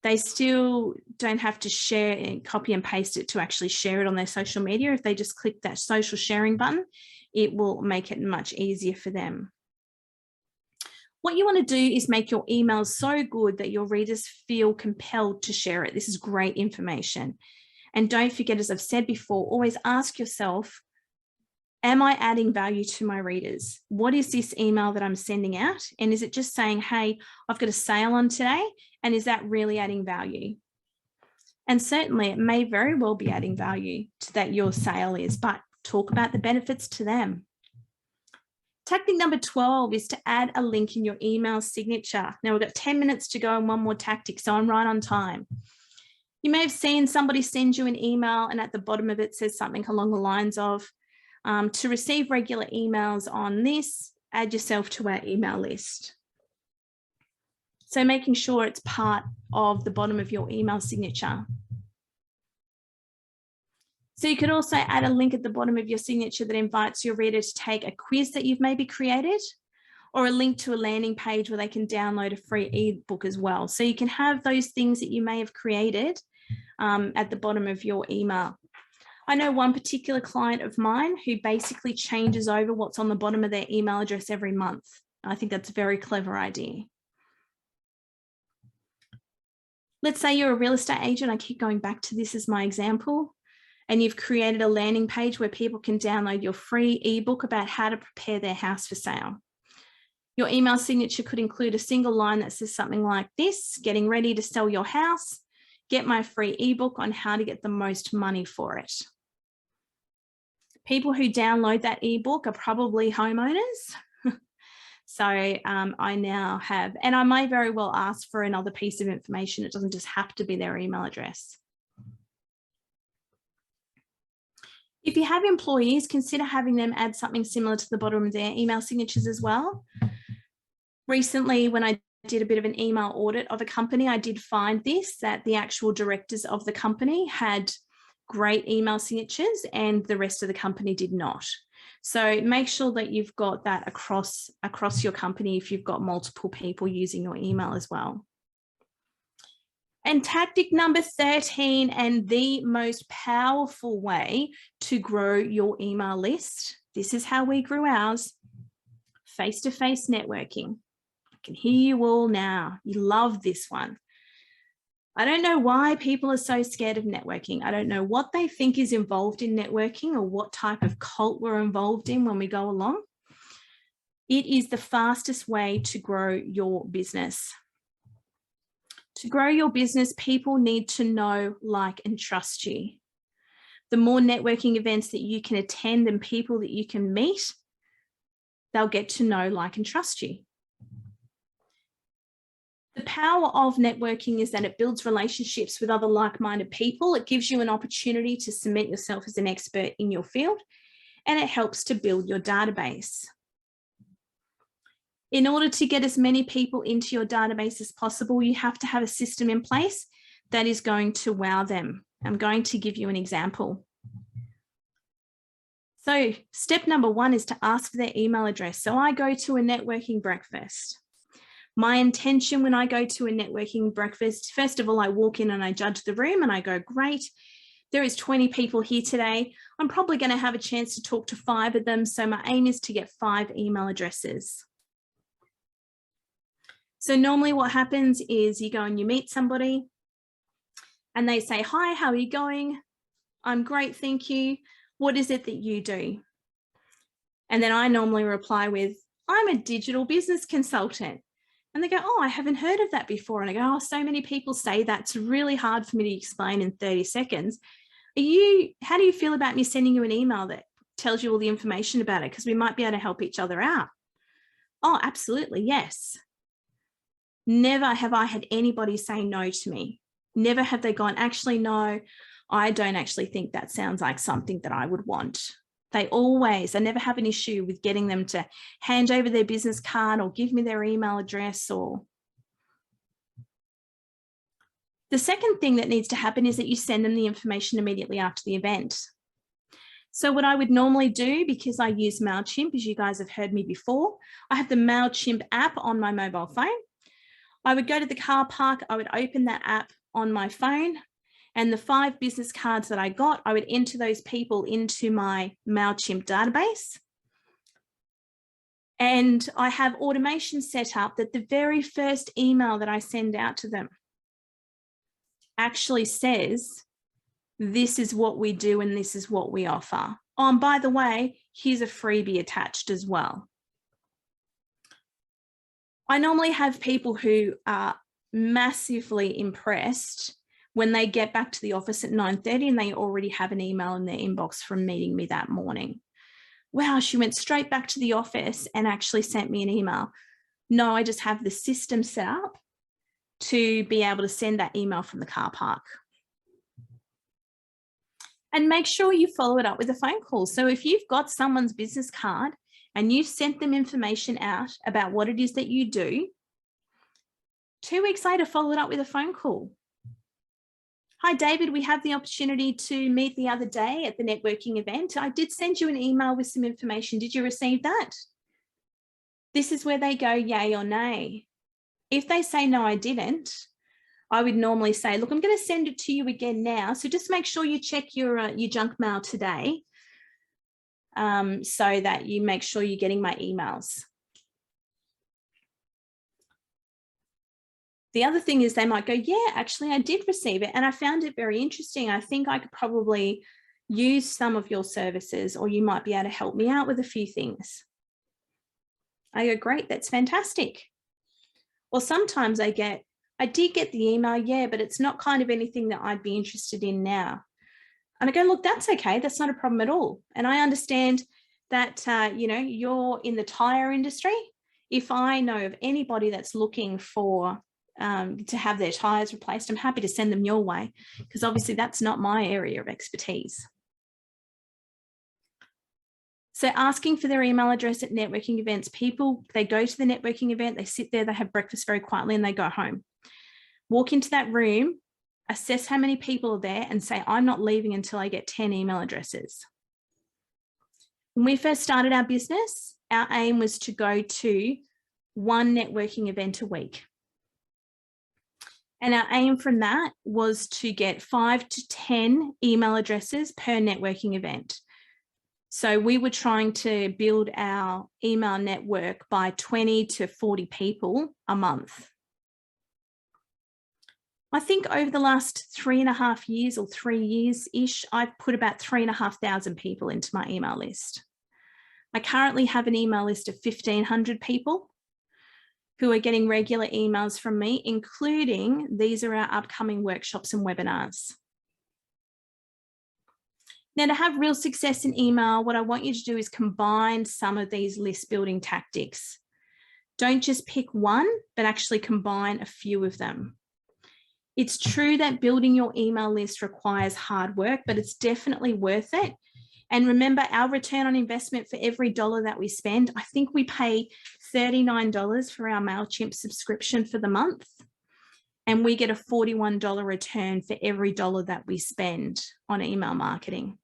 they still don't have to share and copy and paste it to actually share it on their social media. If they just click that social sharing button, it will make it much easier for them. What you want to do is make your emails so good that your readers feel compelled to share it. This is great information. And don't forget, as I've said before, always ask yourself, am I adding value to my readers? What is this email that I'm sending out? And is it just saying, hey, I've got a sale on today? And is that really adding value? And certainly it may very well be adding value to that your sale is, but talk about the benefits to them. Tactic number 12 is to add a link in your email signature. Now we've got 10 minutes to go and one more tactic, so I'm right on time. You may have seen somebody send you an email and at the bottom of it says something along the lines of, to receive regular emails on this, add yourself to our email list. So making sure it's part of the bottom of your email signature. So you could also add a link at the bottom of your signature that invites your reader to take a quiz that you've maybe created, or a link to a landing page where they can download a free ebook as well. So you can have those things that you may have created at the bottom of your email. I know one particular client of mine who basically changes over what's on the bottom of their email address every month. I think that's a very clever idea. Let's say you're a real estate agent. I keep going back to this as my example. And you've created a landing page where people can download your free ebook about how to prepare their house for sale. Your email signature could include a single line that says something like this: getting ready to sell your house, get my free ebook on how to get the most money for it. People who download that ebook are probably homeowners. So I now have, and I may very well ask for another piece of information. It doesn't just have to be their email address. If you have employees, consider having them add something similar to the bottom of their email signatures as well. Recently, when I did a bit of an email audit of a company, I did find this, that the actual directors of the company had great email signatures and the rest of the company did not. So make sure that you've got that across your company if you've got multiple people using your email as well. And tactic number 13, and the most powerful way to grow your email list, this is how we grew ours, face-to-face networking. I can hear you all now. You love this one. I don't know why people are so scared of networking. I don't know what they think is involved in networking or what type of cult we're involved in when we go along. It is the fastest way to grow your business. To grow your business, people need to know, like, and trust you. The more networking events that you can attend and people that you can meet, they'll get to know, like, and trust you. The power of networking is that it builds relationships with other like-minded people. It gives you an opportunity to cement yourself as an expert in your field, and it helps to build your database. In order to get as many people into your database as possible, you have to have a system in place that is going to wow them. I'm going to give you an example. So step number 1 is to ask for their email address. So I go to a networking breakfast. My intention when I go to a networking breakfast, first of all, I walk in and I judge the room and I go, great, there is 20 people here today. I'm probably going to have a chance to talk to 5 of them. So my aim is to get 5 email addresses. So normally what happens is you go and you meet somebody and they say, hi, how are you going? I'm great, thank you. What is it that you do? And then I normally reply with, I'm a digital business consultant. And they go, oh, I haven't heard of that before. And I go, oh, so many people say that. It's really hard for me to explain in 30 seconds. How do you feel about me sending you an email that tells you all the information about it because we might be able to help each other out. Oh, absolutely, yes. Never have I had anybody say no to me. Never have they gone, actually, no, I don't actually think that sounds like something that I would want. I never have an issue with getting them to hand over their business card or give me their email address. Or the second thing that needs to happen is that you send them the information immediately after the event. So what I would normally do, because I use MailChimp, as you guys have heard me before, I have the MailChimp app on my mobile phone. I would go to the car park, I would open that app on my phone, and the 5 business cards that I got, I would enter those people into my MailChimp database. And I have automation set up that the very first email that I send out to them actually says, this is what we do and this is what we offer. Oh, and by the way, here's a freebie attached as well. I normally have people who are massively impressed when they get back to the office at 9:30 and they already have an email in their inbox from meeting me that morning. Wow, she went straight back to the office and actually sent me an email. No, I just have the system set up to be able to send that email from the car park. And make sure you follow it up with a phone call. So if you've got someone's business card and you've sent them information out about what it is that you do, 2 weeks later, follow it up with a phone call. Hi, David, we had the opportunity to meet the other day at the networking event. I did send you an email with some information. Did you receive that? This is where they go yay or nay. If they say, no, I didn't, I would normally say, look, I'm going to send it to you again now. So just make sure you check your junk mail today so that you make sure you're getting my emails. The other thing is they might go, yeah, actually, I did receive it and I found it very interesting. I think I could probably use some of your services, or you might be able to help me out with a few things. I go, great, that's fantastic. Or sometimes I did get the email, yeah, but it's not kind of anything that I'd be interested in now. And I go, look, that's okay. That's not a problem at all. And I understand that, you're in the tire industry. If I know of anybody that's looking for to have their tires replaced, I'm happy to send them your way, because obviously that's not my area of expertise. So asking for their email address at networking events, people, they go to the networking event, they sit there, they have breakfast very quietly and they go home. Walk into that room, assess how many people are there and say, I'm not leaving until I get 10 email addresses. When we first started our business, our aim was to go to 1 networking event a week. And our aim from that was to get 5 to 10 email addresses per networking event. So we were trying to build our email network by 20 to 40 people a month. I think over the last 3.5 years or 3 years-ish, I've put about 3,500 people into my email list. I currently have an email list of 1,500 people who are getting regular emails from me, including these are our upcoming workshops and webinars. Now, to have real success in email, what I want you to do is combine some of these list building tactics. Don't just pick one, but actually combine a few of them. It's true that building your email list requires hard work, but it's definitely worth it. And remember, our return on investment for every dollar that we spend, I think we pay $39 for our MailChimp subscription for the month. And we get a $41 return for every dollar that we spend on email marketing.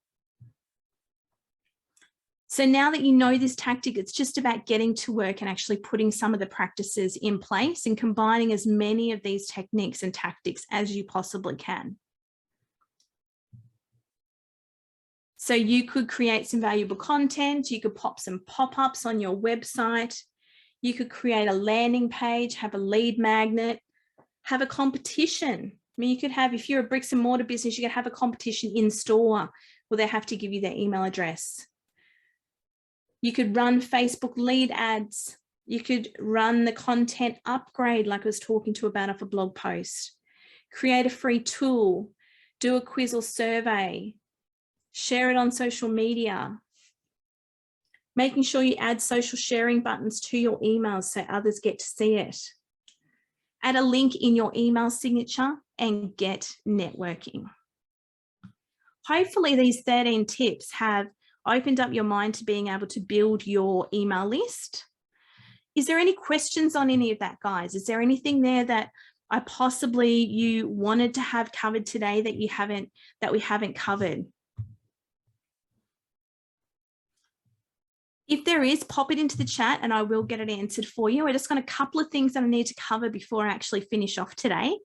So now that you know this tactic, it's just about getting to work and actually putting some of the practices in place and combining as many of these techniques and tactics as you possibly can. So you could create some valuable content, you could pop some pop-ups on your website, you could create a landing page, have a lead magnet, have a competition. I mean, you could have, if you're a bricks and mortar business, you could have a competition in store where they have to give you their email address. You could run Facebook lead ads. You could run the content upgrade like I was talking to about off a blog post. Create a free tool, do a quiz or survey, share it on social media, making sure you add social sharing buttons to your emails so others get to see it. Add a link in your email signature and get networking. Hopefully these 13 tips have opened up your mind to being able to build your email list. Is there any questions on any of that, guys? Is there anything there that you wanted to have covered today that we haven't covered? If there is, pop it into the chat and I will get it answered for you. I just got a couple of things that I need to cover before I actually finish off today.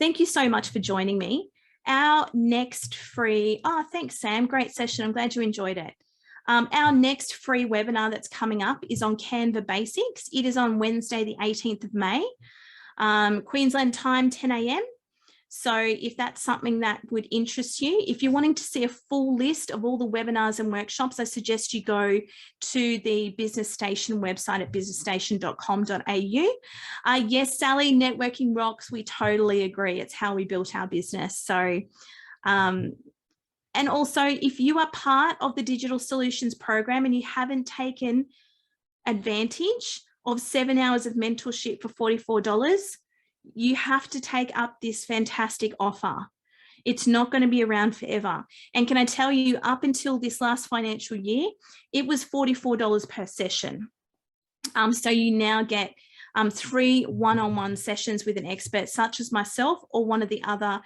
Thank you so much for joining me. Our next free, thanks Sam, great session. I'm glad you enjoyed it. Our next free webinar that's coming up is on Canva Basics. It is on Wednesday, the 18th of May, Queensland time, 10 a.m. So if that's something that would interest you, if you're wanting to see a full list of all the webinars and workshops, I suggest you go to the Business Station website at businessstation.com.au. Yes, Sally, networking rocks. We totally agree. It's how we built our business. So, and also if you are part of the Digital Solutions program and you haven't taken advantage of 7 hours of mentorship for $44, you have to take up this fantastic offer. It's not going to be around forever. And can I tell you, up until this last financial year, it was $44 per session. So you now get 3 one-on-one sessions with an expert such as myself or one of the other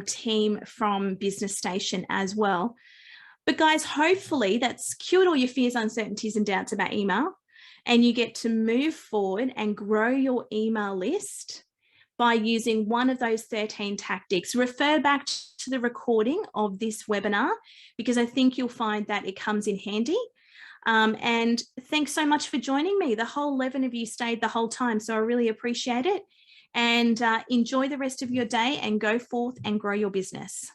team from Business Station as well. But guys, hopefully that's cured all your fears, uncertainties and doubts about email, and you get to move forward and grow your email list by using one of those 13 tactics. Refer back to the recording of this webinar because I think you'll find that it comes in handy. And thanks so much for joining me. The whole 11 of you stayed the whole time, so I really appreciate it. And enjoy the rest of your day and go forth and grow your business.